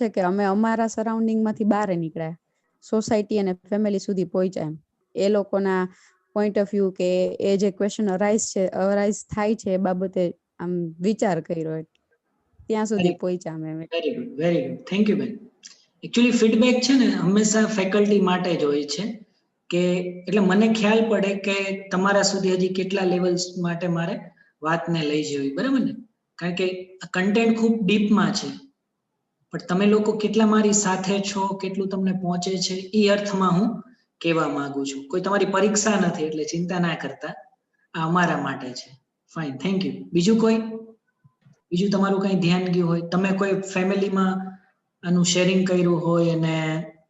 છે કે અમે અમારા સરાઉન્ડિંગ માંથી બહાર નીકળ્યા, સોસાયટી અને ફેમિલી સુધી પહોંચ્યા. એમ એ લોકોના પોઈન્ટ ઓફ વ્યૂ કે એ જે ક્વેશ્ચન અરાઇઝ થાય છે એ બાબતે આમ વિચાર કર્યો, ત્યાં સુધી પહોંચ્યા અમે. Very good, very good, thank you બેન. એકચ્યુઅલી ફીડબેક છે ને હંમેશા ફેકલ્ટી માટે જ હોય છે, કે એટલે મને ખ્યાલ પડે કે તમારા સુધી હજી કેટલા લેવલ્સ માટે મારે વાતને લઈ જવી, બરાબર ને? કારણ કે કન્ટેન્ટ ખૂબ ડીપમાં છે, પણ તમે લોકો કેટલા મારી સાથે છો, કેટલું તમને પહોંચે છે, એ અર્થમાં હું કહેવા માંગુ છું. કોઈ તમારી પરીક્ષા નથી એટલે ચિંતા ના કરતા, આ અમારા માટે છે. Fine, thank you. બીજું તમારું કંઈ ધ્યાન ગયું હોય, તમે કોઈ ફેમિલીમાં આનું શેરિંગ કર્યું હોય અને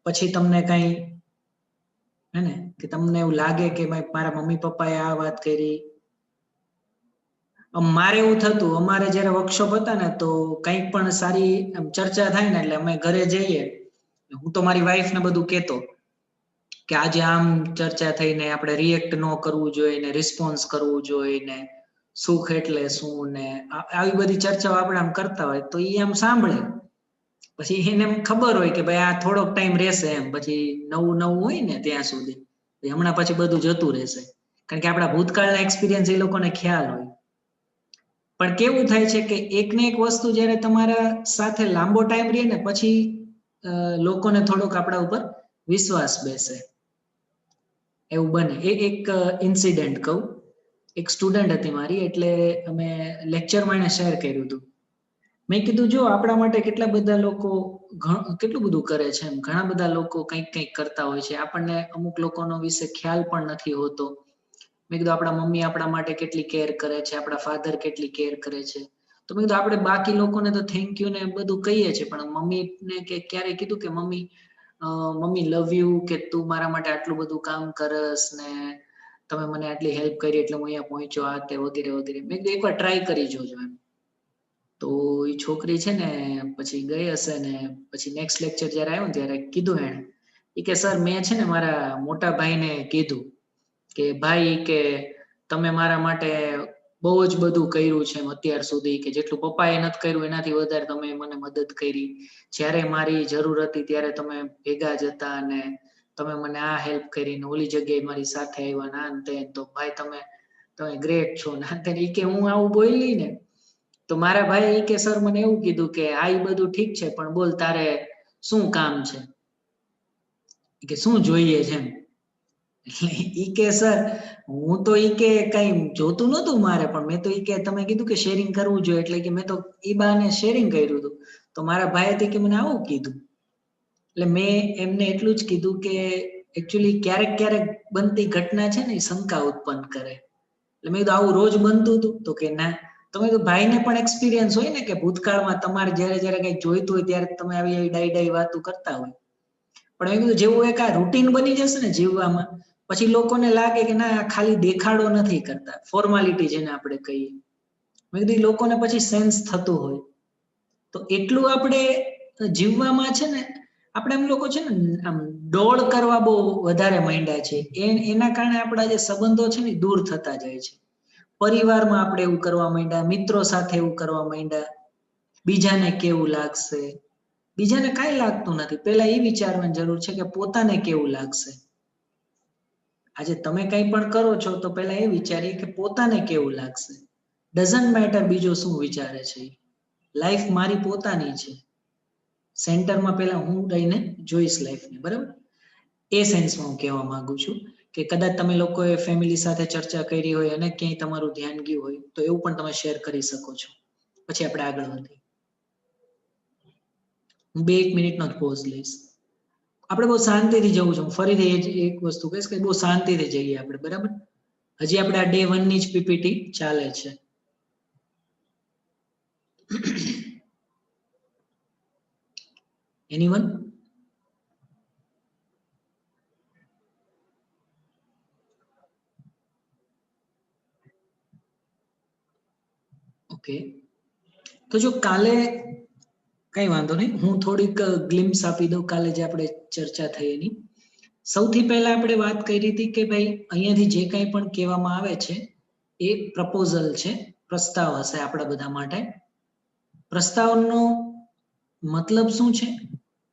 પછી તમને કંઈ હે ને કે તમને એવું લાગે કે મારા મમ્મી પપ્પાએ આ વાત કરી. મારે એવું થતું, અમારે જયારે વર્કશોપ હતા ને તો કંઈક પણ સારી ચર્ચા થાય ને એટલે અમે ઘરે જઈએ, હું તો મારી વાઈફ ને બધું કહેતો કે આજે આમ ચર્ચા થઈને આપણે રિએક્ટ ન કરવું જોઈએ ને રિસ્પોન્સ કરવું જોઈએ ને સુખ એટલે શું ને આવી બધી ચર્ચાઓ આપણે આમ કરતા હોય તો એ આમ સાંભળે, પછી એને એમ ખબર હોય કે ભાઈ આ થોડોક ટાઈમ રહેશે, એમ પછી નવું હોય ને ત્યાં સુધી, હમણાં પછી બધું જતું રહેશે, કારણ કે આપણા ભૂતકાળના એક્સપિરિયન્સ એ લોકોને ખ્યાલ હોય. પણ કેવું થાય છે કે એક ને એક વસ્તુ જયારે તમારા સાથે લાંબો ટાઈમ રહે ને પછી લોકોને થોડોક આપણા ઉપર વિશ્વાસ બેસે, એવું બને. એક ઇન્સિડન્ટ કહું. એક સ્ટુડન્ટ હતી મારી, એટલે અમે લેક્ચરમાં એને શેર કર્યું હતું. મેં કીધું જો આપણા માટે કેટલા બધા લોકો કેટલું બધું કરે છે, એમ ઘણા બધા લોકો કંઈક કરતા હોય છે, આપણને અમુક લોકોનો વિશે ખ્યાલ પણ નથી હોતો. મેં કીધું આપણા મમ્મી આપણા માટે કેટલી કેર કરે છે, આપણા ફાધર કેટલી કેર કરે છે. તો મેં કીધું આપણે બાકી લોકોને તો થેન્ક યુ ને બધું કહીએ છીએ, પણ મમ્મીને કે ક્યારે કીધું કે મમ્મી લવ યુ, કે તું મારા માટે આટલું બધું કામ કરસ ને તમે મને આટલી હેલ્પ કરી એટલે હું અહીંયા પહોંચ્યો, આ તે વગેરે વગેરે. મેં કીધું એકવાર ટ્રાય કરી જોજો એમ. તો એ છોકરી છે ને પછી ગઈ હશે ને પછી નેક્સ્ટ લેક્ચર જયારે આવ્યો ને ત્યારે કીધું એને કે સર મેં છે ને મારા મોટા ભાઈને કીધું કે ભાઈ કે તમે મારા માટે બહુ જ બધું કર્યું છે અત્યાર સુધી, કે જેટલું પપ્પાએ નથી કર્યું એનાથી વધારે તમે મને મદદ કરી. જ્યારે મારી જરૂર હતી ત્યારે તમે ભેગા જ હતા અને તમે મને આ હેલ્પ કરીને ઓલી જગ્યાએ મારી સાથે આવ્યા, ના તે તો ભાઈ તમે ગ્રેટ છો. ના કે હું આવું બોલી ને તો મારા ભાઈ કે સર મને એવું કીધું કે આ બધું ઠીક છે પણ બોલ તારે શું કામ છે, કે શું જોઈએ છે એમ. એટલે ઈ કે સર હું તો કઈ જોતું નતું મારે, પણ મેં તો કે તમે કીધું કે શેરિંગ કરવું જોઈએ એટલે કે મેં તો ઈ બાને શેરિંગ કર્યું હતું. તો મારા ભાઈ હતી કે મને આવું કીધું. એટલે મેં એમને એટલું જ કીધું કે એકચ્યુઅલી ક્યારેક બનતી ઘટના છે ને એ શંકા ઉત્પન્ન કરે. એટલે મેં કીધું આવું રોજ બનતું હતું? તો કે ના. તમે તો ભાઈને પણ એક્સપિરિયન્સ હોય ને કે ભૂતકાળમાં તમારે જયારે કઈ જોઈતું હોય ત્યારે તમે આવી ડાઈ વાતો કરતા હોય. પણ મેં કીધું જેવું એક આ રૂટીન બની જશે ને જીવવામાં, પછી લોકોને લાગે કે ના ખાલી દેખાડો નથી કરતા, ફોર્માલિટી જેને આપણે કહીએ. મેં કીધું લોકોને પછી સેન્સ થતું હોય. તો એટલું આપણે જીવવામાં છે ને આપણે એમ લોકો છે ને આમ દોડ કરવા બહુ વધારે માંડ્યા છે, એના કારણે આપણા જે સંબંધો છે ને દૂર થતા જાય છે. પરિવારમાં આપણે એવું કરવા માંડ્યા, મિત્રો સાથે એવું કરવા માંડ્યા, બીજાને કેવું લાગશે. બીજાને કાંઈ લાગતું નથી, પેલા એ વિચારવાની જરૂર છે કે પોતાને કેવું લાગશે. આજે તમે કંઈ પણ કરો છો તો પેલા એ વિચારીએ કે પોતાને કેવું લાગશે. ડઝન્ટ મેટર બીજો શું વિચારે છે, લાઈફ મારી પોતાની છે. સેન્ટરમાં પેલા હું રહીને જોઈશ લાઈફને, બરાબર? એ સેન્સમાં હું કહેવા માંગુ છું કે કદાચ તમે લોકોએ ફેમિલી સાથે ચર્ચા કરી હોય અને ક્યાંય તમારું ધ્યાન ગયું હોય તો એવું પણ તમે શેર કરી શકો છો. પછી આપણે આગળ વધીએ. હું 2 મિનિટનો જ પોઝ લઈશ. આપણે બહુ શાંતિથી જવું છે. ફરીથી એક વસ્તુ કહીશ કે બહુ શાંતિથી જઈએ આપણે, બરાબર? હજી આપણે આ ડે 1 ની જ પીપીટી ચાલે છે. એનીવન? ઓકે, તો જો કાલે કઈ વાંધો નહીં, હું થોડીક ગ્લિમ્સ આપી દઉં કાલે જે આપણે ચર્ચા થઈ એની. સૌથી પહેલા આપણે વાત કરી હતી કે ભાઈ અહીંયાથી જે કંઈ પણ કહેવામાં આવે છે એ પ્રપોઝલ છે, પ્રસ્તાવ હશે આપણા બધા માટે. પ્રસ્તાવનો મતલબ શું છે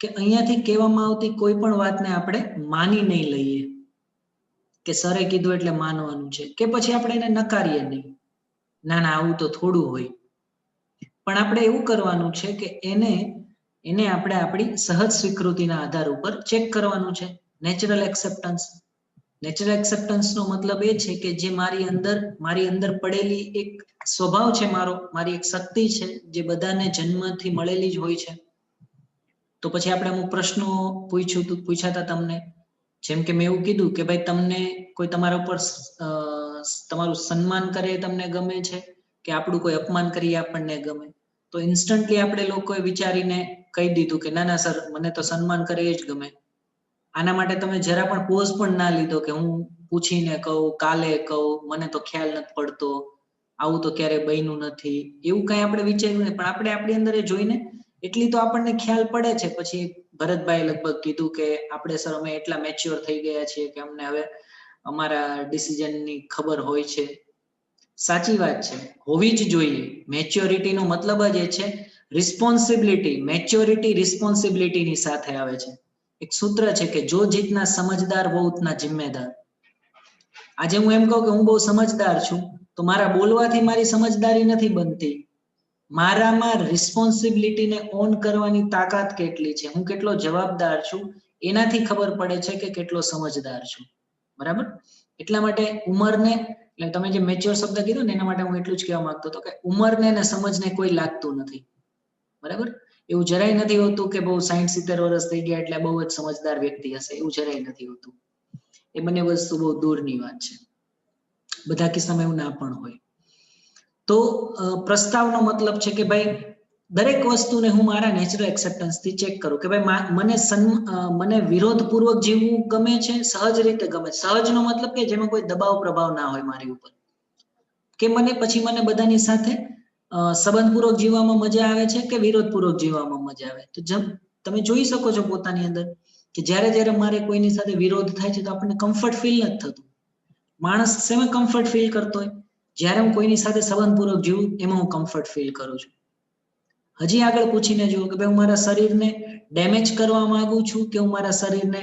કે અહીંયાથી કહેવામાં આવતી કોઈ પણ વાતને આપણે માની નહીં લઈએ કે સરે કીધું એટલે માનવાનું છે, કે પછી આપણે એને નકારીએ નહીં, ના ના આવું તો થોડું હોય. પણ આપણે એવું કરવાનું છે કે એને આપણે આપણી સહજ સ્વીકૃતિના આધાર ઉપર ચેક કરવાનું છે. Natural acceptance. નેચરલ એક્સેપ્ટન્સનો મતલબ એ છે કે જે મારી અંદર પડેલી એક સ્વભાવ છે, મારી એક શક્તિ છે, જે બધાને જન્મથી મળેલી જ હોય છે. તો પછી આપણે અમુક પ્રશ્નો પૂછ્યા હતા તમને, જેમ કે મેં એવું કીધું કે ભાઈ તમને કોઈ તમારા ઉપર તમારું સન્માન કરે તમને ગમે છે કે આપણું કોઈ અપમાન કરીએ આપણને ગમે? તો ઇન્સ્ટન્ટલી આપણે લોકોએ વિચારીને કહી દીધું કે ના ના સર, મને તો સન્માન કરે એ જ ગમે. આના માટે તમે જરા પણ પોઝ પણ ના લીધો કે હું પૂછીને કહું, કાલે કહું, મને તો ખ્યાલ નથી પડતો, આવું તો ક્યારેય બન્યું નથી, એવું કઈ આપણે વિચાર્યું નહીં. પણ આપણે આપણી અંદર એ જોઈને એટલી તો આપણને ખ્યાલ પડે છે. પછી ભરતભાઈ લગભગ કીધું કે આપણે સર અમે એટલા મેચ્યોર થઈ ગયા છીએ કે અમને હવે અમારા ડિસિઝનની ખબર હોય છે. સાચી વાત છે, હોવી જ જોઈએ. મેચ્યોરિટીનો મતલબ જ એ છે રિસ્પોન્સિબિલિટી. મેચ્યોરિટી રિસ્પોન્સિબિલિટીની સાથે આવે છે. એક સૂત્ર છે કે જો જીતના સમજદાર વો ઉતના જિમ્મેદાર. આજે હું એમ કહું કે હું બહુ સમજદાર છું, તો મારા બોલવાથી મારી સમજદારી નથી બનતી. મારામાં રિસ્પોન્સિબિલિટીને ઓન કરવાની તાકાત કેટલી છે, હું કેટલો જવાબદાર છું, એનાથી ખબર પડે છે કે કેટલો સમજદાર છું. બરાબર? એટલા માટે ઉંમરને, એટલે તમે જે મેચ્યોર શબ્દ કીધો ને એના માટે હું એટલું જ કહેવા માંગતો હતો કે ઉંમરને ને સમજને કોઈ લાગતું નથી. બરાબર? એવું જરાય નથી હોતું કે બહુ 60-70 વર્ષ થઈ ગયા એટલે બહુ જ સમજદાર વ્યક્તિ હશે, એવું જરાય નથી હોતું. એ બંને વસ્તુ બહુ દૂરની વાત છે. બધા કિસ્સામાં એવું ના પણ હોય. તો પ્રસ્તાવનો મતલબ છે કે ભાઈ દરેક વસ્તુને હું મારા નેચરલ એક્સેપ્ટન્સથી ચેક કરું કે ભાઈ મને વિરોધપૂર્વક જીવવું ગમે છે, સહજ રીતે ગમે. સહજનો મતલબ કે જેમાં કોઈ દબાવ પ્રભાવ ના હોય મારી ઉપર, કે મને બધાની સાથે સંબંધપૂર્વક જીવવામાં મજા આવે છે કે વિરોધપૂર્વક જીવવામાં મજા આવે. તો તમે જોઈ શકો છો પોતાની અંદર કે જ્યારે મારે કોઈની સાથે વિરોધ થાય છે તો આપણને કમ્ફર્ટ ફીલ નથી થતું. માણસ શેમાં કમ્ફર્ટ ફીલ કરતો હોય? જ્યારે હું કોઈની સાથે સંબંધપૂર્વક જીવું એમાં હું કમ્ફર્ટ ફીલ કરું છું. હજી આગળ પૂછીને જુઓ કે ભાઈ હું મારા શરીરને ડેમેજ કરવા માંગુ છું કે હું મારા શરીરને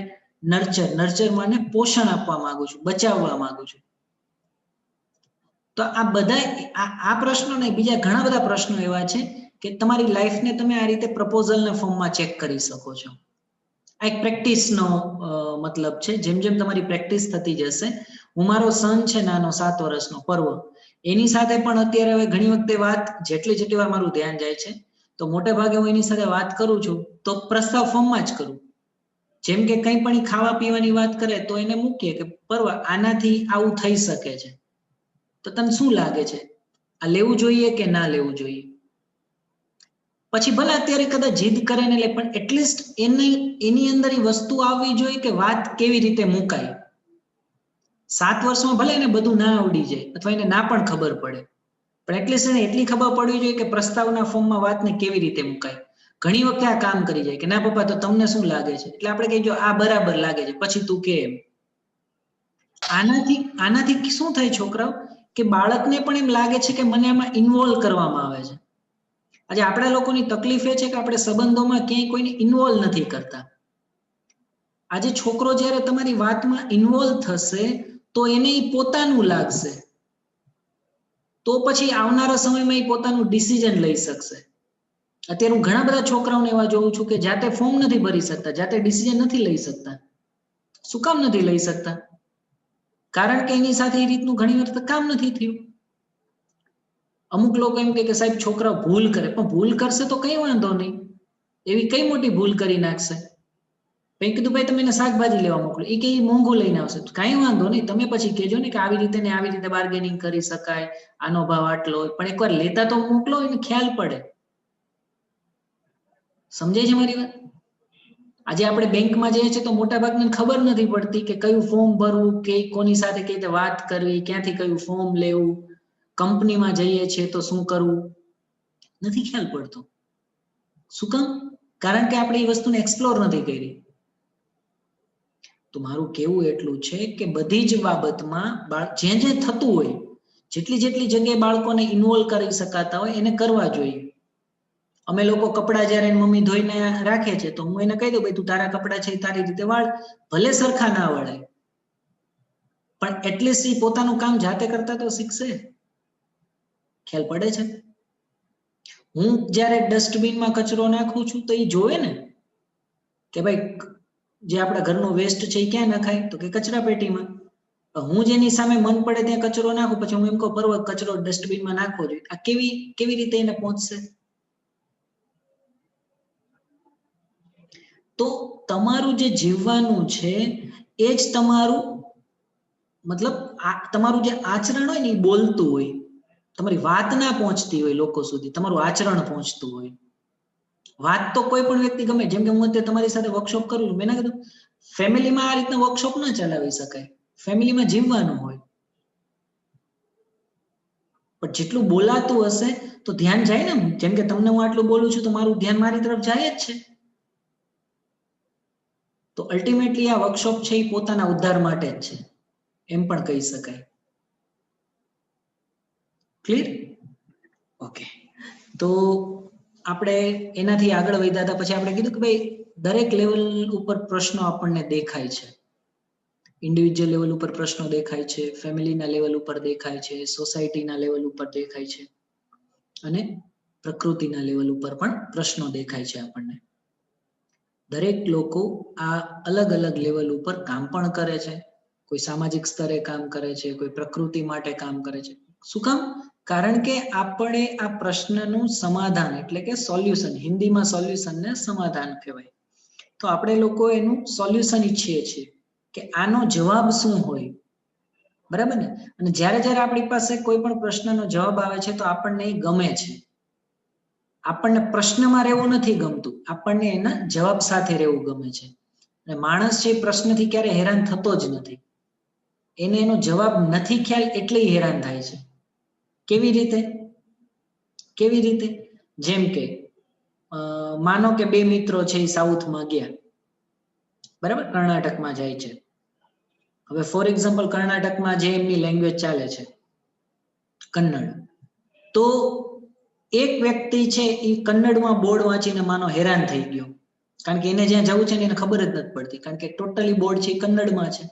નર્ચર માને પોષણ આપવા માંગુ છું, બચાવવા માંગુ છું. તો આ બધા આ પ્રશ્નો નહીં, બીજા ઘણા બધા પ્રશ્નો એવા છે કે તમારી લાઈફને તમે આ રીતે પ્રપોઝલના ફોર્મમાં ચેક કરી શકો છો. આ એક પ્રેક્ટિસનો મતલબ છે. જેમ જેમ તમારી પ્રેક્ટિસ થતી જશે, હું મારો સન છે નાનો 7 વર્ષનો પર્વ, એની સાથે પણ અત્યારે હવે ઘણી વખતે વાત જેટલી વાર મારું ધ્યાન જાય છે તો મોટે ભાગે હું એની સાથે વાત કરું છું તો પ્રસ્તાવ ફોર્મમાં જ કરું. જેમ કે કંઈ પણ ખાવા પીવાની વાત કરે તો એને મૂકીએ કે પર્વ આનાથી આવું થઈ શકે છે, તો તને શું લાગે છે, આ લેવું જોઈએ કે ના લેવું જોઈએ? પછી ભલે અત્યારે કદાચ જીદ કરે ને લે, પણ એટલીસ્ટ એની અંદર એ વસ્તુ આવવી જોઈએ કે વાત કેવી રીતે મુકાય. 7 વર્ષમાં ભલે એને બધું ના આવડી જાય અથવા એને ના પણ ખબર પડે, પણ એટલીસ્ટ એને એટલી ખબર પડવી જોઈએ કે પ્રસ્તાવના ફોર્મમાં વાતને કેવી રીતે મુકાય. ઘણી વખતે આ કામ કરી જાય કે ના પપ્પા તો તમને શું લાગે છે, એટલે આપણે કહીએ આ બરાબર લાગે છે, પછી તું કે એમ. આનાથી શું થાય છોકરાઓ, કે બાળકને પણ એમ લાગે છે કે મને આમાં ઇન્વોલ્વ કરવામાં આવે છે. આજે આપણા લોકોની તકલીફ એ છે કે આપણે સંબંધોમાં ક્યાંય કોઈને ઇન્વોલ્વ નથી કરતા. આજે છોકરો જ્યારે તમારી વાતમાં ઇન્વોલ્વ થશે તો એને પોતાનું લાગશે, તો પછી આવનારા સમયમાં એ પોતાનું ડિસિઝન લઈ શકશે. અત્યારે હું ઘણા બધા છોકરાઓને એવા જોઉં છું કે જાતે ફોર્મ નથી ભરી શકતા, જાતે ડિસિઝન નથી લઈ શકતા. શું કામ નથી લઈ શકતા? કારણ કે એની સાથે એ રીતનું ઘણી વખત કામ નથી થયું. અમુક લોકો એમ કે સાહેબ છોકરા ભૂલ કરે, પણ ભૂલ કરશે તો કઈ વાંધો નહીં, એવી કઈ મોટી ભૂલ કરી નાખશે. મેં કીધું ભાઈ તમે એને શાકભાજી લેવા મોકલો, એ કે મોંઘું લઈને આવશે, કઈ વાંધો નહીં, તમે પછી કહેજો ને કે આવી રીતે બાર્ગેનિંગ કરી શકાય, આનો ભાવ આટલો હોય, પણ એકવાર લેતા તો મોકલો, એને ખ્યાલ પડે. સમજાય છે મારી વાત? આજે આપણે બેંકમાં જઈએ છીએ તો મોટા ભાગને ખબર નથી પડતી કે કયું ફોર્મ ભરવું, કે કોની સાથે કઈ રીતે વાત કરવી, ક્યાંથી કયું ફોર્મ લેવું, કંપનીમાં જઈએ છીએ તો શું કરવું, નથી ખ્યાલ પડતો. શું કામ? કારણ કે આપણે એ વસ્તુને એક્સપ્લોર નથી કરી. તો મારું કેવું એટલું છે કે બધી જ બાબતમાં જે થતું હોય, જેટલી જગ્યાએ બાળકોને ઇન્વોલ્વ કરી શકાતા હોય એને કરવા જોઈએ. અમે લોકો કપડા જયારે મમ્મી ધોઈને રાખે છે તો હું એને કહી દઉં ભાઈ તું તારા કપડા છે તારી રીતે વાળ, ભલે સરખા ના વળાય પણ એટલીસ્ટ એ પોતાનું કામ જાતે કરતા તો શીખશે. ખ્યાલ પડે છે? હું જયારે ડસ્ટબિનમાં કચરો નાખું છું તો એ જોવે ને કે ભાઈ જે આપણા ઘરનો વેસ્ટ છે એ ક્યાં નખાય, તો કે કચરા પેટીમાં. હું જેની સામે મન પડે ત્યાં કચરો નાખું, પછી હું એમ કહું પર્વત કચરો ડસ્ટબિનમાં નાખવો જોઈએ, આ કેવી રીતે એને પહોંચશે? તો તમારું જે જીવવાનું છે એ જ તમારું, મતલબ તમારું જે આચરણ હોય ને એ બોલતું હોય. તમારી વાત ના પહોંચતી હોય લોકો સુધી, તમારું આચરણ પહોંચતું હોય. વાત તો કોઈ પણ વ્યક્તિ ગમે, જેમ કે હું અત્યારે તમારી સાથે વર્કશોપ કરું છું, મેં ના કીધું ફેમિલીમાં આ રીતના વર્કશોપ ના ચલાવી શકાય, ફેમિલીમાં જીવવાનું હોય. પણ જેટલું બોલાતું હશે તો ધ્યાન જાય ને, જેમ કે તમને હું આટલું બોલું છું તો મારું ધ્યાન મારી તરફ જાય જ છે. તો અલ્ટિમેટલી આ વર્કશોપ છે એ પોતાના ઉદ્ધાર માટે જ છે, એમ પણ કહી શકાય. ક્લિયર? ઓકે. તો આપણે એનાથી આગળ વધ્યા હતા, પછી આપણે કીધું કે ભાઈ દરેક લેવલ ઉપર પ્રશ્નો આપણને દેખાય છે. ઇન્ડિવિજ્યુઅલ લેવલ ઉપર પ્રશ્નો દેખાય છે, ફેમિલીના લેવલ ઉપર દેખાય છે, સોસાયટીના લેવલ ઉપર દેખાય છે, અને પ્રકૃતિના લેવલ ઉપર પણ પ્રશ્નો દેખાય છે આપણને. દરેક લોકો આ અલગ અલગ લેવલ ઉપર કામ પણ કરે છે. કોઈ સામાજિક સ્તરે કામ કરે છે, કોઈ પ્રકૃતિ માટે કામ કરે છે. શું કામ? કારણ કે આપણે આ પ્રશ્નનું સમાધાન એટલે કે સોલ્યુશન, હિન્દીમાં સોલ્યુશનને સમાધાન કહેવાય. તો આપણે લોકો એનું સોલ્યુશન ઈચ્છીએ છીએ કે આનો જવાબ શું હોય, બરાબર ને? અને જ્યારે આપણી પાસે કોઈ પણ પ્રશ્નનો જવાબ આવે છે તો આપણને એ ગમે છે. આપણને પ્રશ્નમાં રહેવું નથી ગમતું, આપણને એના જવાબ સાથે રહેવું ગમે છે. અને માણસ છે પ્રશ્નથી ક્યારે હેરાન થતો જ નથી. એને એનો જવાબ નથી ખ્યાલ એટલે હેરાન થાય છે. કેવી રીતે? જેમ કે માનો કે બે મિત્રો છે એ સાઉથમાં ગયા, બરાબર, કર્ણાટકમાં જાય છે. હવે ફોર એક્ઝામ્પલ કર્ણાટકમાં જે એમની લેંગ્વેજ ચાલે છે કન્નડ, તો એક વ્યક્તિ છે એ કન્નડમાં બોર્ડ વાંચીને માનો હેરાન થઈ ગયો, કારણ કે એને જ્યાં જવું છે ને એને ખબર જ નથી પડતી, કારણ કે ટોટલી બોર્ડ છે એ કન્નડમાં છે.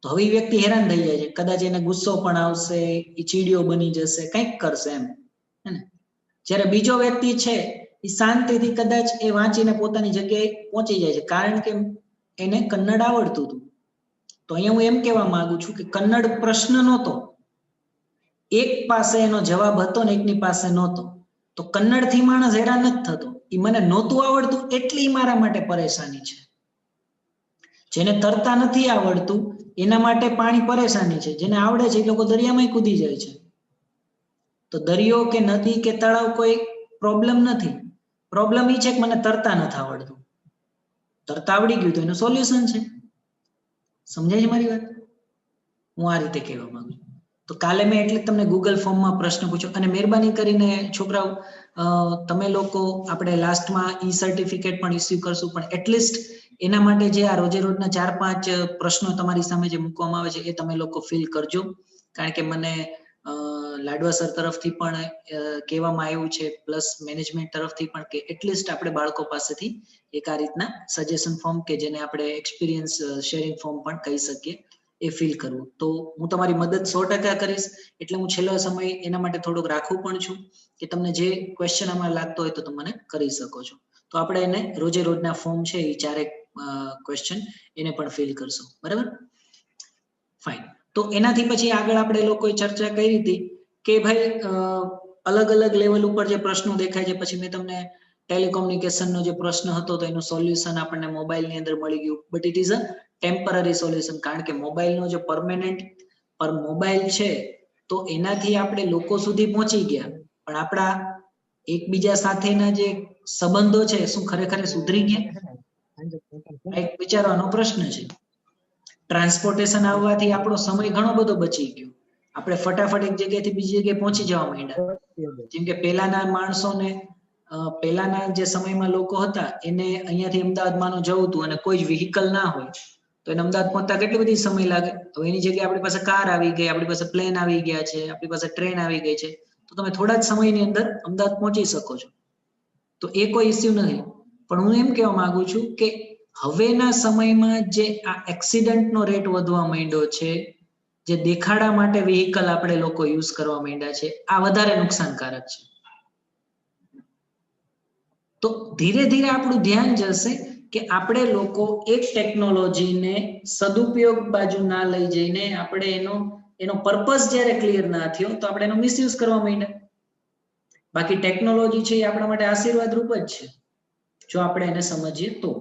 તો હવે એ વ્યક્તિ હેરાન થઈ જાય છે, કદાચ એને ગુસ્સો પણ આવશે, એ ચીડિયો બની જશે, કંઈક કરશે એમ, હે ને? જ્યારે બીજો વ્યક્તિ છે એ શાંતિથી કદાચ એ વાંચીને પોતાની જગ્યાએ પહોંચી જાય છે, કારણ કે એને કન્નડ આવડતું હતું. તો અહીંયા હું એમ કહેવા માંગુ છું કે કન્નડ પ્રશ્ન નહોતો, એક પાસે એનો જવાબ હતો ને એકની પાસે નહોતો. તો કન્નડથી માણસ હેરાન નથી થતો, એ મને નહોતું આવડતું એટલી મારા માટે પરેશાની છે. જેને તરતા નથી આવડતું એના માટે પાણી પરેશાની છે, જેને આવડે છે એ લોકો દરિયામાં કૂદી જાય છે. તો દરિયો કે નદી કે તળાવ કોઈ પ્રોબ્લેમ નથી, પ્રોબ્લેમ એ છે કે મને તરતા નથી આવડતું. તરતા આવડી ગયું તો એનું સોલ્યુશન છે. સમજાય છે મારી વાત? હું આ રીતે કહેવા માંગુ છું. તો કાલે મેં એટલે તમને ગૂગલ ફોર્મમાં પ્રશ્ન પૂછ્યો, અને મહેરબાની કરીને છોકરાઓ તમે લોકો આપણે લાસ્ટમાં ઈ સર્ટિફિકેટ પણ ઇસ્યુ કરશું, પણ એટલીસ્ટ એના માટે જે આ રોજે રોજના 4-5 પ્રશ્નો તમારી સામે જે મૂકવામાં આવે છે એ તમે લોકો ફિલ કરજો. કારણ કે મને લાડવા સર તરફથી પણ કહેવામાં આવ્યું છે, પ્લસ મેનેજમેન્ટ તરફથી પણ, કે એટલીસ્ટ આપણે બાળકો પાસેથી એક આ રીતના સજેશન ફોર્મ કે જેને આપણે એક્સપિરિયન્સ શેરિંગ ફોર્મ પણ કહી શકીએ એ ફિલ કરવું. તો હું તમારી મદદ 100% કરીશ, એટલે હું છેલ્લો સમય એના માટે થોડોક રાખું પણ છું કે તમને જે ક્વેશ્ચન આમાં લાગતો હોય તો તમે મને કરી શકો છો. તો આપણે એને રોજે રોજના ફોર્મ છે એ 4 ક્વેશ્ચન એને પણ ફિલ કરશું, બરાબર? ફાઇન. તો એનાથી પછી આગળ આપણે લોકોએ ચર્ચા કરી હતી કે ભાઈ અલગ અલગ લેવલ ઉપર જે પ્રશ્નો દેખાય છે, પછી મેં તમને ટેલિકોમ્યુનિકેશનનો જે પ્રશ્ન હતો તો એનું સોલ્યુશન આપણને મોબાઈલની અંદર મળી ગયું, but it is a temporary solution, કારણ કે મોબાઈલનો જે પરમેનન્ટ પર મોબાઈલ છે તો એનાથી આપણે લોકો સુધી પહોંચી ગયા, પણ આપણા એકબીજા સાથેના જે સંબંધો છે શું ખરેખર સુધરી ગયા? એક વિચારવાનો પ્રશ્ન છે. ટ્રાન્સપોર્ટેશન આવવાથી આપણો સમય ઘણો બધો બચી ગયો, આપણે ફટાફટ એક જગ્યાએથી બીજી જગ્યાએ પહોંચી જવા માંડ્યા. જેમ કે પહેલાના માણસોને પહેલાના જે સમયમાં લોકો હતા એને અહીંયાથી અમદાવાદ માનો જવું હતું અને કોઈ જ વ્હીકલ ના હોય તો એને અમદાવાદ પહોંચતા કેટલી બધી સમય લાગે. હવે એની જગ્યાએ આપણી પાસે કાર આવી ગઈ, આપણી પાસે પ્લેન આવી ગયા છે, આપણી પાસે ટ્રેન આવી ગઈ છે, તો તમે થોડા જ સમયની અંદર અમદાવાદ પહોંચી શકો છો. તો એ કોઈ ઇસ્યુ નથી. પણ હું એમ કહેવા માંગુ છું કે હવેના સમયમાં જે આ એક્સિડન્ટનો રેટ વધવા માંડ્યો છે, જે દેખાડા માટે વ્હીકલ આપણે લોકો યુઝ કરવા માંડ્યા છે, આ વધારે નુકસાનકારક છે. તો ધીરે ધીરે આપણું ધ્યાન જશે કે આપણે લોકો એક ટેકનોલોજીને સદુપયોગ બાજુ ના લઈ જઈને આપણે એનો પર્પસ જ્યારે ક્લિયર ના થયો તો આપણે એનો મિસયુઝ કરવા માંડ્યા. બાકી ટેકનોલોજી છે એ આપણા માટે આશીર્વાદ રૂપ જ છે, જો આપણે એને સમજીએ તો.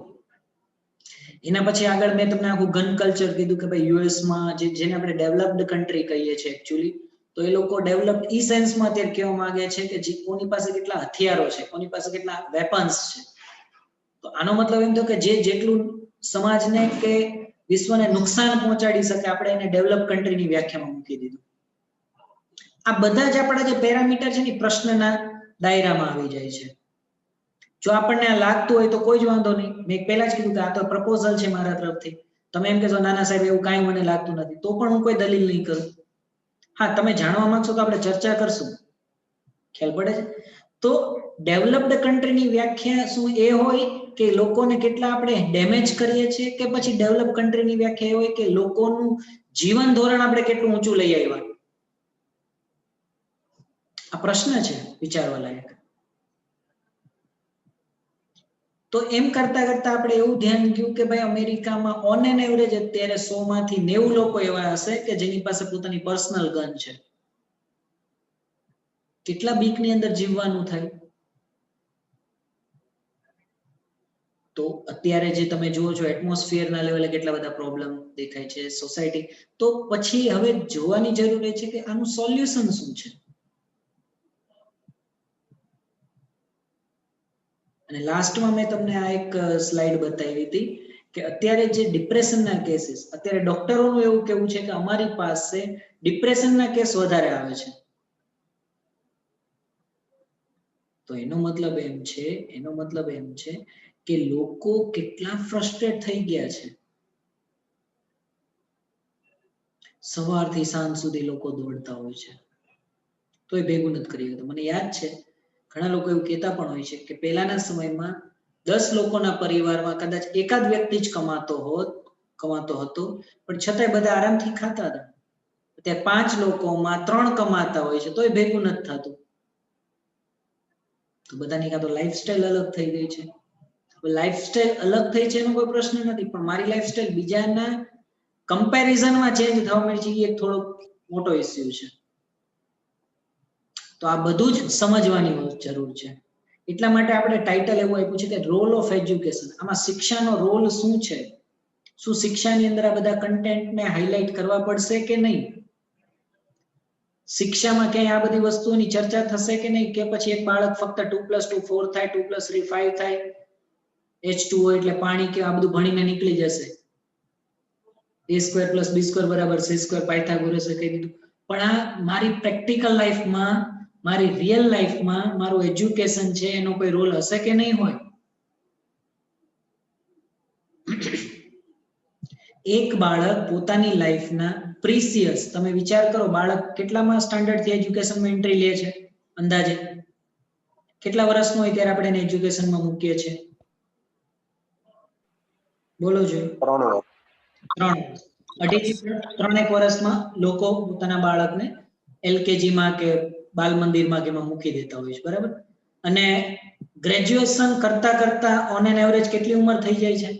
એના પછી આગળ મેં તમને આખું ગન કલ્ચર કીધું કે ભાઈ યુએસમાં જેને આપણે ડેવલપ્ડ કન્ટ્રી કહીએ છીએ એકચ્યુઅલી, તો એ લોકો ડેવલપ્ડ ઈ સેન્સમાં અત્યારે કહેવા માંગે છે કે કોની પાસે કેટલા હથિયારો છે, કોની પાસે કેટલા વેપન્સ છે. તો આનો મતલબ એમ થયો કે જેટલું સમાજને કે વિશ્વને નુકસાન પહોંચાડી શકે આપણે એને ડેવલપ કન્ટ્રીની વ્યાખ્યામાં મૂકી દીધું. આ બધા જ આપણા જે પેરામીટર છે ને પ્રશ્નના દાયરામાં આવી જાય છે. જો આપણને આ લાગતું હોય તો કોઈ જ વાંધો નહીં. મેં પહેલા જ કીધું કે આ તો પ્રપોઝલ છે મારા તરફથી. તમે એમ કહેશો નાના સાહેબ એવું કાંઈ મને લાગતું નથી, તો પણ હું કોઈ દલીલ નહીં કરું. હા, તમે જાણવા માંગશો તો આપણે ચર્ચા કરશું. ખ્યાલ પડે છે? તો ડેવલપ્ડ કન્ટ્રીની વ્યાખ્યા શું એ હોય કે લોકોને કેટલા આપણે ડેમેજ કરીએ છીએ, કે પછી ડેવલપ કન્ટ્રીની વ્યાખ્યા એ હોય કે લોકોનું જીવન ધોરણ આપણે કેટલું ઊંચું લઈ આવ્યા? આ પ્રશ્ન છે વિચારવા લાયક. તો એમ કરતા કરતા આપણે એવું ધ્યાન ગયું કે ભાઈ અમેરિકામાં ઓન એન એવરેજ અત્યારે 100 માંથી 90 લોકો એવા હશે કે જેની પાસે પોતાની પર્સનલ ગન છે. કેટલા બીકની અંદર જીવવાનું થાય? તો અત્યારે જે તમે જુઓ છો એટમોસ્ફિયરના લેવલે કેટલા બધા પ્રોબ્લેમ દેખાય છે સોસાયટી. તો પછી હવે જોવાની જરૂર છે કે આનું સોલ્યુશન શું છે. અને લાસ્ટમાં મેં તમને આ એક સ્લાઇડ બતાવી હતી કે અત્યારે જે ડિપ્રેશનના કેસીસ, અત્યારે ડોક્ટરોનું એવું કહેવું છે કે અમારી પાસે ડિપ્રેશનના કેસ વધારે આવે છે. તો એનો મતલબ એમ છે કે લોકો કેટલા ફ્રસ્ટ્રેટ થઈ ગયા છે. સવારથી સાંજ સુધી લોકો દોડતા હોય છે, તોય ભેગું નથી કરી શકતા. મને યાદ છે ઘણા લોકો એવું કહેતા પણ હોય છે કે પહેલાના સમયમાં 10 લોકોના પરિવારમાં કદાચ એકાદ વ્યક્તિ જ કમાતો હતો, પણ છતાંય બધા આરામથી ખાતા હતા. અત્યારે 5 લોકોમાં 3 કમાતા હોય છે, તોય ભેગું નથી થતું. તો બધાની કાં તો લાઈફસ્ટાઈલ અલગ થઈ ગઈ છે. લાઈફસ્ટાઈલ અલગ થઈ છે એનો કોઈ પ્રશ્ન નથી, પણ મારી લાઈફસ્ટાઈલ બીજાના કમ્પેરિઝનમાં ચેન્જ થવા મળી છે એ થોડો મોટો ઇસ્યુ છે. તો આ બધું જ સમજવાની જરૂર છે. એટલા માટે આપણે ટાઇટલ એવું આપ્યું છે કે રોલ ઓફ એજ્યુકેશન. આમાં શિક્ષાનો રોલ શું છે? શું શિક્ષાની અંદર આ બધા કન્ટેન્ટને હાઇલાઇટ કરવા પડશે કે નહીં? શિક્ષામાં ક્યાંય આ બધી વસ્તુઓની ચર્ચા થશે કે નહીં? કે પછી એક બાળક ફક્ત 2+2 4 થાય, 2+3 5 થાય, H2O એટલે પાણી કે આ બધું ભણીને નીકળી જશે. a² + b² = c² પાયથાગોરસે કહી દીધું. પણ આ મારી પ્રેક્ટિકલ લાઈફમાં, મારી રિયલ લાઈફમાં મારું એજ્યુકેશન છે એનો કોઈ રોલ હશે કે નહીં હોય? એક બાળક પોતાની લાઈફના પ્રીસિયસ, તમે વિચાર કરો બાળક કેટલામાં સ્ટાન્ડર્ડથી એજ્યુકેશનમાં એન્ટ્રી લે છે? અંદાજે કેટલા વર્ષનો હોય ત્યારે આપણે એને એજ્યુકેશનમાં મૂકીએ છીએ? બોલો જોઈએ. 3 વર્ષમાં લોકો પોતાના બાળકને LKG માં કે બાલ મંદિરમાં કે એમાં મૂકી દેતા હોય છે, બરાબર? અને ગ્રેજ્યુએશન કરતા ઓન એન એવરેજ કેટલી ઉંમર થઈ જાય છે?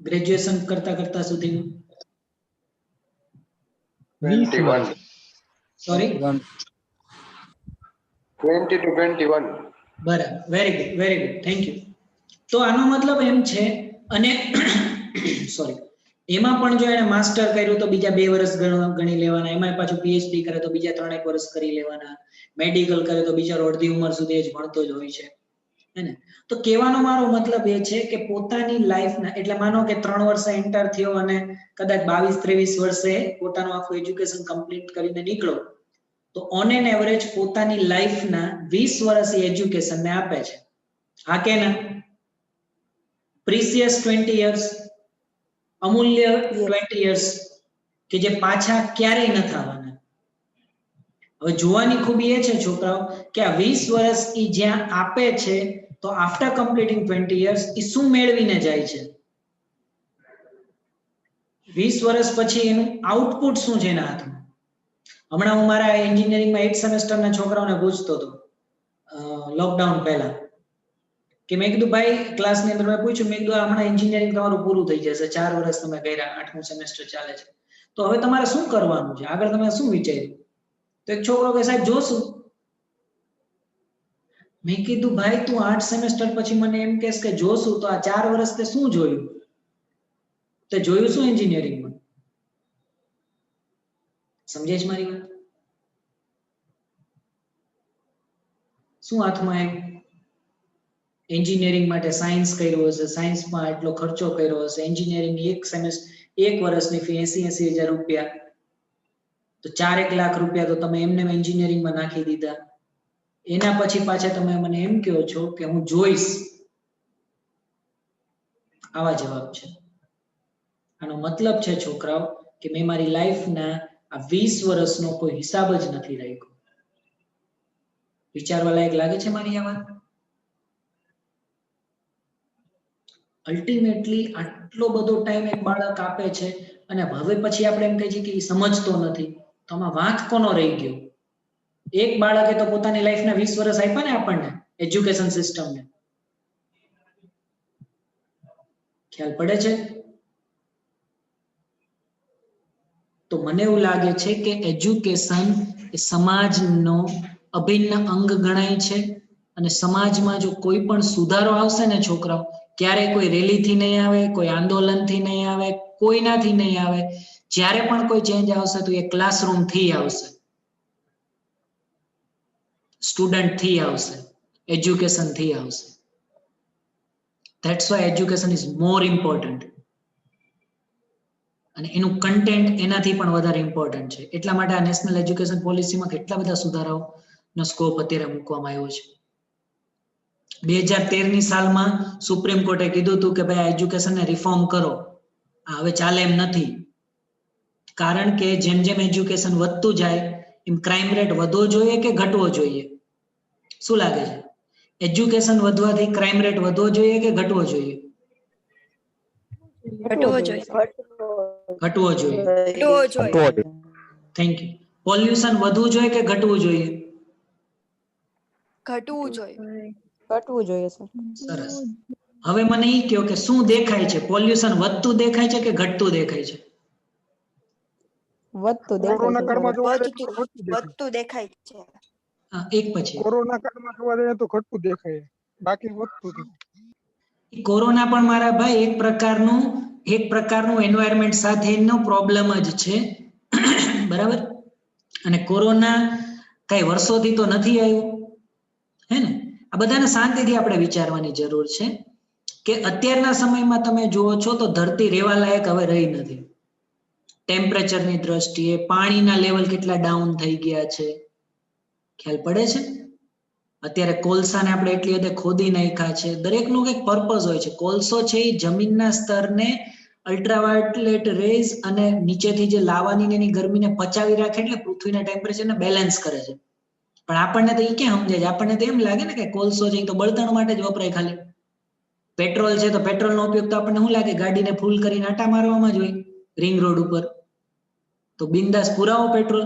ગ્રેજ્યુએશન કરતા સુધી 21. Sorry 20 to 21. બરાબર, વેરી ગુડ, થેન્ક યુ. તો આનો મતલબ એમ છે, અને સોરી, એમાં પણ જો એને માસ્ટર કર્યું તો બીજા 2 વર્ષ ગણી લેવાના, એમાં પાછું PhD કરે તો બીજા 3 વર્ષ કરી લેવાના, મેડિકલ કરે તો બિચારો અડધી ઉંમર સુધી જ ભણતો જ હોય છે, હે ને? તો કહેવાનો મારો મતલબ એ છે કે પોતાની લાઈફના, એટલે માનો કે 3 વર્ષે એન્ટર થયો અને કદાચ 22-23 વર્ષે પોતાનું આખું એજ્યુકેશન કમ્પ્લીટ કરીને નીકળો, તો ઓન એન એવરેજ પોતાની લાઈફના 20 વર્ષ એજ્યુકેશનને આપે છે. હા કે ના? પ્રીસિયસ 20 years, અમૂલ્ય 20 years કે જે પાછા ક્યારેય નથી આવવાના. હવે જોવાની ખૂબી એ છે છોકરાઓ કે આ 20 વર્ષ ઈ જ્યાં આપે છે તો આફ્ટર કમ્પ્લીટિંગ 20 years ઈ શું મેળવીને જાય છે? 20 વર્ષ પછી એનું આઉટપુટ શું છે એના હાથમાં? હમણાં હું મારા એન્જિનિયરિંગમાં 8 સેમેસ્ટરના છોકરાઓને પૂછતો હતો લોકડાઉન પહેલા કે મેં કીધું ભાઈ ક્લાસની અંદર મેં પૂછ્યું, મેં કીધું હમણાં એન્જિનિયરિંગ તમારું પૂરું થઈ જશે, 4 વર્ષ તમે કર્યા, 8મું સેમેસ્ટર ચાલે છે, તો હવે તમારે શું કરવાનું છે, આગળ તમે શું વિચાર્યું? તો એક છોકરો કે સાહેબ જોશું. મેં કીધું ભાઈ તું 8 સેમેસ્ટર પછી મને એમ કહેશ કે જોશું, તો આ 4 વર્ષ તે શું જોયું? તે જોયું શું એન્જિનિયરિંગમાં? સમજે છે મારી વાત? શું હાથમાં આવ્યું? એન્જિનિયરિંગ માટે સાયન્સ કર્યું હશે, સાયન્સમાં એટલો ખર્ચો કર્યો હશે, એન્જિનિયરિંગની એક વર્ષની ફી 80,000 રૂપિયા, તો 4 લાખ રૂપિયા તો તમે એમને એન્જિનિયરિંગમાં નાખી દીધા. એના પછી પાછા તમે મને એમ કહો છો કે હું જોઈશ. આવા જવાબ છે. આનો મતલબ છે છોકરાઓ કે મેં મારી લાઈફના આ 20 વર્ષનો કોઈ હિસાબ જ નથી રાખ્યો. વિચારવા લાયક લાગે છે મારી આ વાત? અલ્ટિમેટલી આટલો બધો ટાઈમ એક બાળક આપે છે અને હવે પછી આપણે એમ કહીએ છીએ કે એ સમજતો નથી, તો આમાં વાંક કોનો રહી ગયો? એક બાળકે તો પોતાની લાઈફના 20 વર્ષ આપ્યા ને આપણને, એજ્યુકેશન સિસ્ટમને. ખ્યાલ પડે છે? તો મને એવું લાગે છે કે એજ્યુકેશન એ સમાજનો અભિન્ન અંગ ગણાય છે અને સમાજમાં જો કોઈ પણ સુધારો આવશે ને છોકરાઓ, ક્યારે કોઈ રેલીથી નહીં આવે, કોઈ આંદોલનથી નહીં આવે, કોઈનાથી નહીં આવે, જ્યારે પણ કોઈ ચેન્જ આવશે તો એ ક્લાસરૂમથી આવશે, સ્ટુડન્ટથી આવશે, એજ્યુકેશનથી આવશે. That's why education is more important. અને એનું કન્ટેન્ટ એનાથી પણ વધારે ઇમ્પોર્ટન્ટ છે. એટલા માટે આ નેશનલ એજ્યુકેશન પોલિસીમાં કેટલા બધા સુધારાઓનો સ્કોપ અત્યારે મૂકવામાં આવ્યો છે. 2013ની સાલમાં સુપ્રીમ કોર્ટે કીધું હતું કે ભાઈ એજ્યુકેશનને રિફોર્મ કરો. હવે ચાલે એમ નથી, કારણ કે જેમ જેમ એજ્યુકેશન વધતું જાય એમ ક્રાઇમ રેટ વધવો જોઈએ કે ઘટવો જોઈએ? શું લાગે છે? એજ્યુકેશન વધવાથી ક્રાઇમ રેટ વધવો જોઈએ કે ઘટવો જોઈએ? ઘટવો જોઈએ. Thank you. પોલ્યુશન વધવું જોઈએ કે ઘટવું જોઈએ? ઘટવું જોઈએ. ઘટવું જોઈએ સર. સરસ. હવે મને ઈ કહો કે શું દેખાય છે? પોલ્યુશન વધતું દેખાય છે કે ઘટતું દેખાય છે? વધતું દેખાય છે. વધતું દેખાય છે. હા, એક પછી કોરોના કાળમાં જોવા જઈએ તો ઘટતું દેખાય, બાકી વધતું હતું. કોરોના પણ મારા ભાઈ એક પ્રકારનું એન્વાયરમેન્ટ સાથેનો પ્રોબ્લેમ જ છે. બરાબર? અને કોરોના કઈ વર્ષોથી તો નથી આવ્યું, હે ને? આ બધાને શાંતિથી આપણે વિચારવાની જરૂર છે કે અત્યારના સમયમાં તમે જુઓ છો તો ધરતી રહેવા લાયક હવે રહી નથી. ટેમ્પરેચરની દ્રષ્ટિએ પાણીના લેવલ કેટલા ડાઉન થઈ ગયા છે, ખ્યાલ પડે છે? અત્યારે કોલસાને આપણે એટલી હદે ખોદી નાખ્યા છે. દરેકનું કંઈક પર્પઝ હોય છે. કોલસો છે એ જમીનના સ્તરને અલ્ટ્રાવાયોલેટ રેઝ અને નીચેથી જે લાવાની એની ગરમીને પચાવી રાખે એટલે પૃથ્વીના ટેમ્પરેચરને બેલેન્સ કરે છે. પણ આપણને તો એ ક્યાં સમજે છે? આપણને તો એમ લાગે ને કે કોલસો છે તો બળતણ માટે જ વપરાય ખાલી. પેટ્રોલ છે તો પેટ્રોલનો ઉપયોગ તો આપણને શું લાગે? ગાડીને ફૂલ કરીને આટા મારવામાં જ હોય રિંગ રોડ ઉપર. તો બિંદાસ પુરાવો પેટ્રોલ.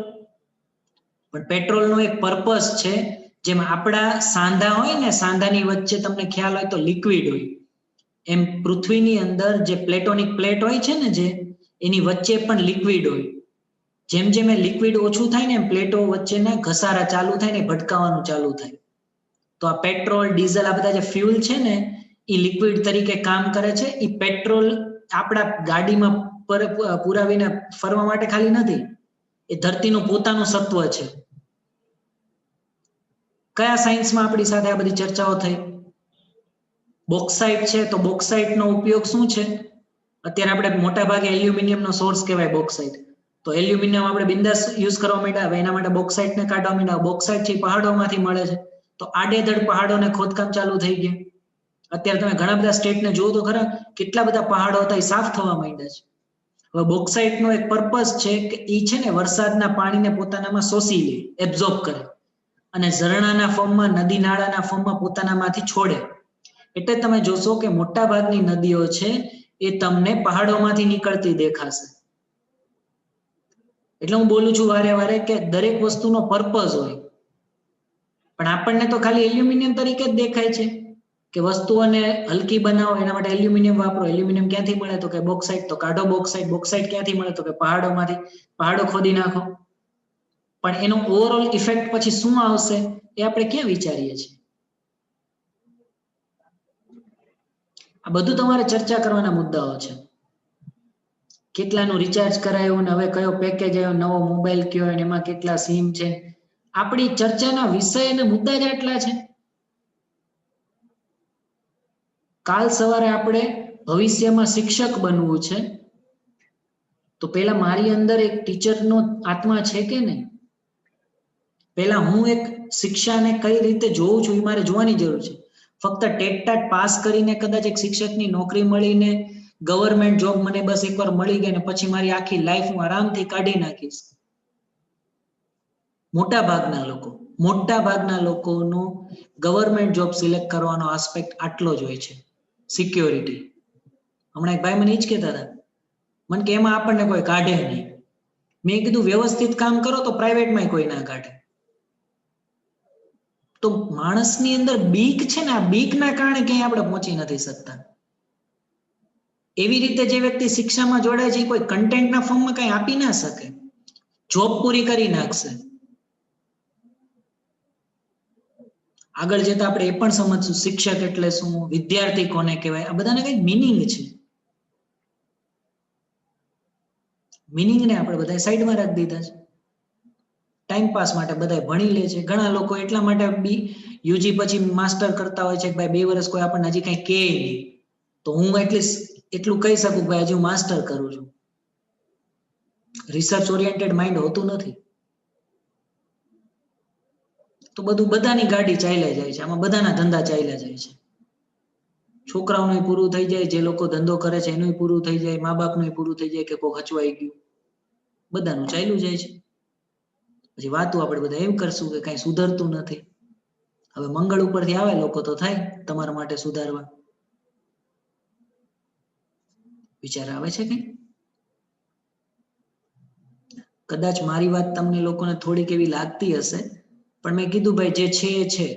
પણ પેટ્રોલનો એક પર્પઝ છે. જેમ આપણા સાંધા હોય ને, સાંધાની વચ્ચે તમને ખ્યાલ હોય તો લિક્વિડ હોય, એમ પૃથ્વીની અંદર જે પ્લેટોનિક પ્લેટ હોય છે ને, જે એની વચ્ચે પણ લિક્વિડ હોય. જેમ જેમ એ લિક્વિડ ઓછું થાય ને એમ પ્લેટો વચ્ચેના ઘસારા ચાલુ થાય ને ભટકાવાનું ચાલુ થાય. તો આ પેટ્રોલ, ડીઝલ, આ બધા જે ફ્યુલ છે ને એ લિક્વિડ તરીકે કામ કરે છે. એ પેટ્રોલ આપણા ગાડીમાં પુરાવીને ફરવા માટે ખાલી નથી, એ ધરતીનું પોતાનું સત્વ છે. કયા સાયન્સમાં આપણી સાથે આ બધી ચર્ચાઓ થઈ? બોક્સાઇટ છે તો બોક્સાઇટનો ઉપયોગ શું છે? અત્યારે આપણે મોટા ભાગે એલ્યુમિનિયમનો સોર્સ કહેવાય બોક્સાઇટ. તો એલ્યુમિનિયમ આપણે બિંદાસ યુઝ કરવા માંડ્યા. હવે એના માટે બોક્સાઇટને કાઢવા માંડ્યા. બોક્સાઇટ છે પહાડોમાંથી મળે છે, તો આડેધડ પહાડોને ખોદકામ ચાલુ થઈ ગયા. અત્યારે તમે ઘણા બધા સ્ટેટને જુઓ તો ખરા, કેટલા બધા પહાડો હતા એ સાફ થવા માંડ્યા છે. હવે બોક્સાઇટ નો એક પર્પસ છે કે ઈ છે ને વરસાદના પાણીને પોતાનામાં શોષી લે, એબ્ઝોર્બ કરે અને ઝરણાના ફોર્મમાં, નદી નાળાના ફોર્મમાં પોતાનામાંથી છોડે. એટલે તમે જોશો કે મોટા ભાગની નદીઓ છે એ તમને પહાડોમાંથી નીકળતી દેખાશે. એટલે હું બોલું છું વારે વારે કે દરેક વસ્તુનો પર્પસ હોય, પણ આપણને તો ખાલી એલ્યુમિનિયમ તરીકે જ દેખાય છે કે વસ્તુઓને હલકી બનાવો એના માટે એલ્યુમિનિયમ વાપરો. એલ્યુમિનિયમ ક્યાંથી મળે? તો કે બોક્સાઇટ. તો કાઢો બોક્સાઇટ. બોક્સાઇટ ક્યાંથી મળે? તો કે પહાડોમાંથી. પહાડો ખોદી નાખો. પણ એનો ઓવરઓલ ઇફેક્ટ પછી શું આવશે એ આપણે ક્યાં વિચારીએ છીએ? આ બધું તમારે ચર્ચા કરવાના મુદ્દાઓ છે. કેટલાનું રિચાર્જ કરાયું ને હવે કયો પેકેજ આવ્યો, નવો મોબાઈલ કયો અને એમાં કેટલા સિમ છે. આપણી ચર્ચાના વિષય અને મુદ્દા જ આટલા છે. કાલ સવારે આપણે ભવિષ્યમાં શિક્ષક બનવું છે તો પેલા મારી અંદર એક ટીચરનો આત્મા છે કે નહીં? પેલા હું એક શિક્ષાને કઈ રીતે જોઉં છું એ મારે જોવાની જરૂર છે. ફક્ત ટેટ પાસ કરીને કદાચ એક શિક્ષકની નોકરી મળીને ગવર્મેન્ટ જોબ મને બસ એકવાર મળી ગઈ ને પછી મારી આખી લાઈફ હું આરામથી કાઢી નાખીશ. મોટા ભાગના લોકોનો ગવર્મેન્ટ જોબ સિલેક્ટ કરવાનો આસ્પેક્ટ આટલો જ હોય છે, સિક્યોરિટી. હમણાં એક ભાઈ મને જ કહેતા હતા, મને કે એમાં આપણને કોઈ કાઢે નહીં. મેં કીધું વ્યવસ્થિત કામ કરો તો પ્રાઇવેટમાં કોઈ ના કાઢે. તો માણસની અંદર બીક છે ને, આ બીકના કારણે ક્યાંય આપણે પહોંચી નથી શકતા. એવી રીતે જે વ્યક્તિ શિક્ષામાં જોડાય છે કોઈ કન્ટેન્ટના ફોર્મમાં કંઈ આપી ના શકે, જોબ પૂરી કરી નાખશે. આગળ જતા આપણે એ પણ સમજશું શિક્ષક એટલે શું, વિદ્યાર્થી કોને કહેવાય, આ બધાને કંઈક મિનિંગ છે. મિનિંગને આપણે બધા સાઈડમાં રાખી દીધા છે. ટાઈમ પાસ માટે બધા ભણી લે છે. ઘણા લોકો એટલા માટે યુજી પછી માસ્ટર કરતા હોય છે કે ભાઈ 2 વર્ષ કોઈ આપણને હજી કંઈ કહે નહીં તો હું એટલું કહી શકું કે ભાઈ હજી હું માસ્ટર કરું છું. રિસર્ચ ઓરિએન્ટેડ માઇન્ડ હોતું નથી. તો બધું બધાની ગાડી ચાલ્યા જાય છે, આમાં બધાના ધંધા ચાલ્યા જાય છે. છોકરાઓનું પૂરું થઈ જાય, જે લોકો ધંધો કરે છે એનું પૂરું થઈ જાય, મા બાપનું પૂરું થઈ જાય કે કોઈ હચવાઈ ગયું, બધાનું ચાલ્યું જાય છે. પછી વાતો આપણે બધા એમ કરશું કે કઈ સુધરતું નથી. હવે મંગળ ઉપરથી આવે લોકો તો થાય તમારા માટે સુધારવા. વિચાર આવે છે કઈ? કદાચ મારી વાત તમને લોકોને થોડીક એવી લાગતી હશે, પણ મેં કીધું ભાઈ જે છે એ છે.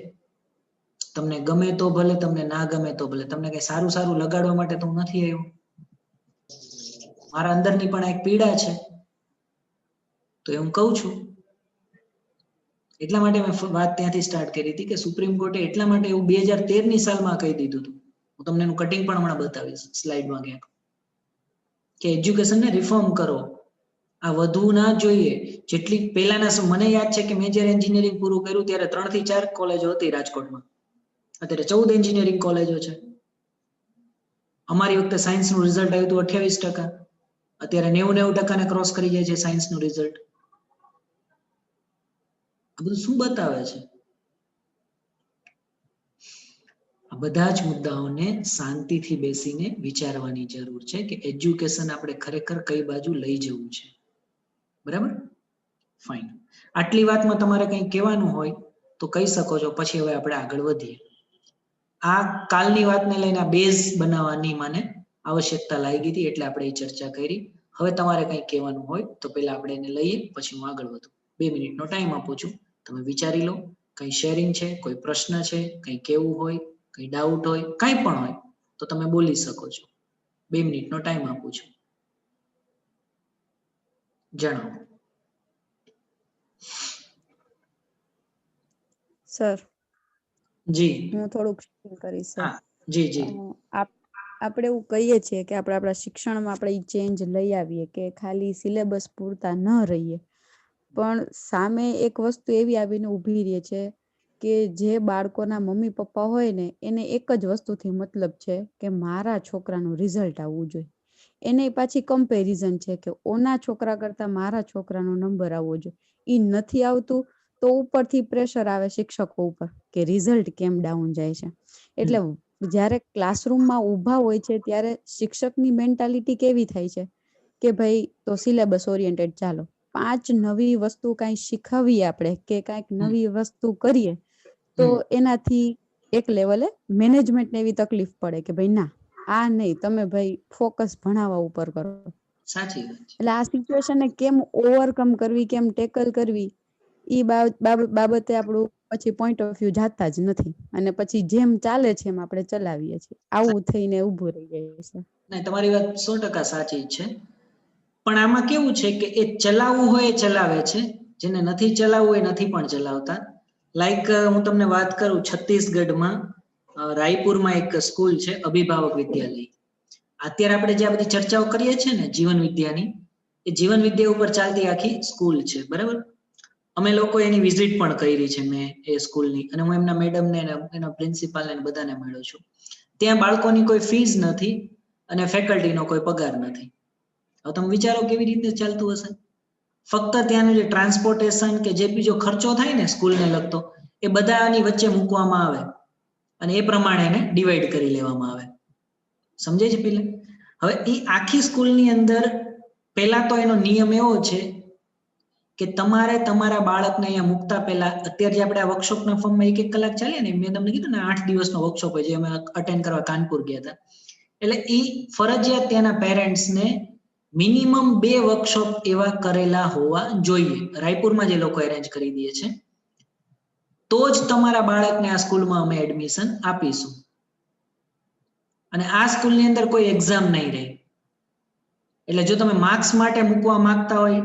તમને ગમે તો ભલે, તમને ના ગમે તો ભલે. તમને કઈ સારું લગાડવા માટે તો હું નથી આવ્યો. મારા અંદરની પણ એક પીડા છે તો એ હું કહું છું. એટલા માટે મેં વાત ત્યાંથી સ્ટાર્ટ કરી હતી કે સુપ્રીમ કોર્ટે એટલા માટે એવું 2013ની સાલમાં કહી દીધું હતું. હું તમને એનું કટિંગ પણ હમણાં બતાવીશ સ્લાઇડમાં ક્યાંક, કે એજ્યુકેશનને રિફોર્મ કરો. આ વધવું ના જોઈએ. જેટલી પહેલાના, મને યાદ છે કે મેં જ્યારે એન્જિનિયરિંગ પૂરું કર્યું ત્યારે 3 થી 4 કોલેજો હતી રાજકોટમાં. અત્યારે 14 એન્જિનિયરિંગ કોલેજો છે. અમારી વખતે સાયન્સનું રિઝલ્ટ આવ્યું હતું 28%. અત્યારે 90% ને ક્રોસ કરી જાય છે સાયન્સનું રિઝલ્ટ. આ બધું શું બતાવે છે? આ બધા જ મુદ્દાઓને શાંતિથી બેસીને વિચારવાની જરૂર છે કે એજ્યુકેશન આપણે ખરેખર કઈ બાજુ લઈ જવું છે. બરાબર? ફાઇન. આટલી વાતમાં તમારે કંઈ કહેવાનું હોય તો કહી શકો છો. પછી હવે આપણે આગળ વધીએ. આ કાલની વાતને લઈને બેઝ બનાવવાની મને આવશ્યકતા લાગી હતી એટલે આપણે એ ચર્ચા કરી. હવે તમારે કંઈ કહેવાનું હોય તો પહેલા આપણે એને લઈએ, પછી હું આગળ વધું. 2 મિનિટનો ટાઈમ આપું છું, તમે વિચારી લો. કંઈ શેરિંગ છે, કોઈ પ્રશ્ન છે, કંઈ કહેવું હોય, કંઈ ડાઉટ હોય, કંઈ પણ હોય તો તમે બોલી શકો છો. 2 મિનિટનો ટાઈમ આપું છું, જણાવો. સર જી હું થોડુંક શેર કરીશ સર. હા જી જી આપણે એવું કહીએ છીએ કે આપણે આપણા શિક્ષણમાં આપણે ઈ ચેન્જ લઈ આવીએ કે ખાલી સિલેબસ પૂરતા ન રહીએ, પણ સામે એક વસ્તુ એવી આવીને ઊભી રહે છે કે જે બાળકોના મમ્મી પપ્પા હોય ને એને એક જ વસ્તુથી મતલબ છે કે મારા છોકરાનું રિઝલ્ટ આવવું જોઈએ. એને પાછી કમ્પેરિઝન છે કે ઓના છોકરા કરતા મારા છોકરાનો નંબર આવવો જોઈએ. ઈ નથી આવતું તો ઉપરથી પ્રેશર આવે શિક્ષકો ઉપર કે રિઝલ્ટ કેમ ડાઉન જાય છે. એટલે જ્યારે ક્લાસરૂમમાં ઊભા હોય છે ત્યારે શિક્ષકની મેન્ટાલિટી કેવી થાય છે કે ભાઈ તો સિલેબસ ઓરિએન્ટેડ ચાલો 5 નવી વસ્તુ કાંઈ શીખવીએ આપણે કે કાંઈક નવી વસ્તુ કરીએ તો એનાથી એક લેવલે મેનેજમેન્ટને એવી તકલીફ પડે કે ભાઈ ના આ નહીં, તમે ભાઈ ફોકસ ભણાવવા ઉપર કરો. સાચી વાત છે. એટલે આ સિચ્યુએશનને કેમ ઓવરકમ કરવી, કેમ ટેકલ કરવી, ઈ બાબતે આપણું પછી પોઈન્ટ ઓફ વ્યૂ જાતા જ નથી અને પછી જેમ ચાલે છે એમ આપણે ચલાવીએ છીએ. આવું થઈને ઊભું રહી જાય છે. નહીં, તમારી વાત 100% સાચી જ છે. પણ આમાં કેવું છે કે એ ચલાવવું હોય એ ચલાવે છે, જેને નથી ચલાવવું એ નથી પણ ચલાવતા. લાઈક હું તમને વાત કરું, છત્તીસગઢમાં રાયપુરમાં એક સ્કૂલ છે અભિભાવક વિદ્યાલય. અત્યારે આપણે જે આ બધી ચર્ચાઓ કરીએ છીએ ને જીવન વિદ્યાની, એ જીવન વિદ્યા ઉપર ચાલતી આખી સ્કૂલ છે, બરાબર. અમે લોકો એની વિઝિટ પણ કરી છે મેં એ સ્કૂલની, અને હું એમના મેડમને એના પ્રિન્સિપાલને બધાને મળ્યો છું. ત્યાં બાળકોની કોઈ ફીસ નથી અને ફેકલ્ટીનો કોઈ પગાર નથી. હવે તમે વિચારો કેવી રીતે ચાલતું હશે. ફક્ત ત્યાંનું જે ટ્રાન્સપોર્ટેશન કે જે બીજો ખર્ચો થાય ને સ્કૂલને લગતો, એ બધાની વચ્ચે મૂકવામાં આવે અને એ પ્રમાણે એને ડિવાઈડ કરી લેવામાં આવે. સમજાય છે પેલે? હવે એ આખી સ્કૂલની અંદર પહેલા તો એનો નિયમ એવો છે કે તમારે તમારા બાળકને અહીંયા મૂકતા પહેલા, અત્યારે જે આપણે આ વર્કશોપના ફોર્મમાં 1 કલાક ચાલે ને, મેં તમને કીધું ને 8 દિવસનો વર્કશોપ હોય જે અમે અટેન્ડ કરવા કાનપુર ગયા હતા. એટલે એ ફરજિયાત ત્યાંના પેરેન્ટ્સને મિનિમમ 2 વર્કશોપ એવા કરેલા હોવા જોઈએ. રાયપુરમાં જે લોકો અરેન્જ કરી દે છે, તો જ તમારા બાળકને આ સ્કૂલમાં અમે એડમિશન આપીશું. અને આ સ્કૂલની અંદર કોઈ એક્ઝામ નહીં રહે. એટલે જો તમે માર્ક્સ માટે મૂકવા માંગતા હોય,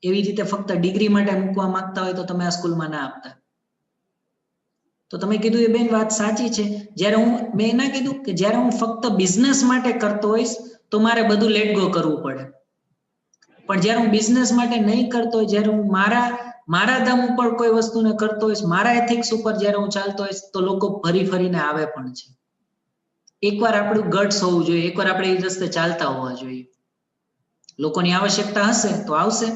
એવી રીતે ફક્ત ડિગ્રી માટે મૂકવા માંગતા હોય, તો તમે આ સ્કૂલમાં ના આપતા. તો તમે કીધું એ બેન વાત સાચી છે. મેં ના કીધું કે જ્યારે હું ફક્ત બિઝનેસ માટે કરતો હોઈશ તો મારે બધું લેટ ગો કરવું પડે, પણ જ્યારે હું બિઝનેસ માટે નહીં કરતો હોય, જ્યારે હું મારા દમ ઉપર કોઈ વસ્તુને કરતો હોઈશ, મારા એથિક્સ ઉપર જ્યારે હું ચાલતો હોઈશ, તો લોકો ફરી ફરીને આવે પણ છે. એકવાર આપણું ગટ્સ હોવું જોઈએ, એકવાર આપણે એ રસ્તે ચાલતા હોવા જોઈએ. લોકોની આવશ્યકતા હશે તો આવશે,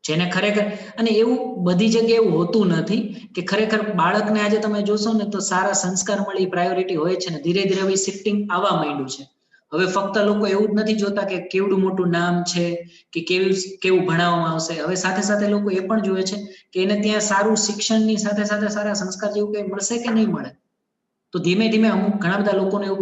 જેને ખરેખર. અને એવું બધી જગ્યાએ એવું હોતું નથી કે ખરેખર બાળકને આજે તમે જોશો ને તો સારા સંસ્કાર મળી પ્રાયોરિટી હોય છે ને. ધીરે ધીરે હવે શિફ્ટિંગ આવવા માંડ્યું છે. હવે ફક્ત લોકો એવું જ નથી જોતા કે કેવડું મોટું નામ છે કે કેવું ભણાવવામાં આવશે. હવે સાથે સાથે લોકો એ પણ જોવે છે કે એને ત્યાં સારું શિક્ષણની સાથે સાથે સારા સંસ્કાર જેવું કંઈ મળશે કે નહીં મળે. તો ધીમે ધીમે અમુક ઘણા બધા લોકોને એવું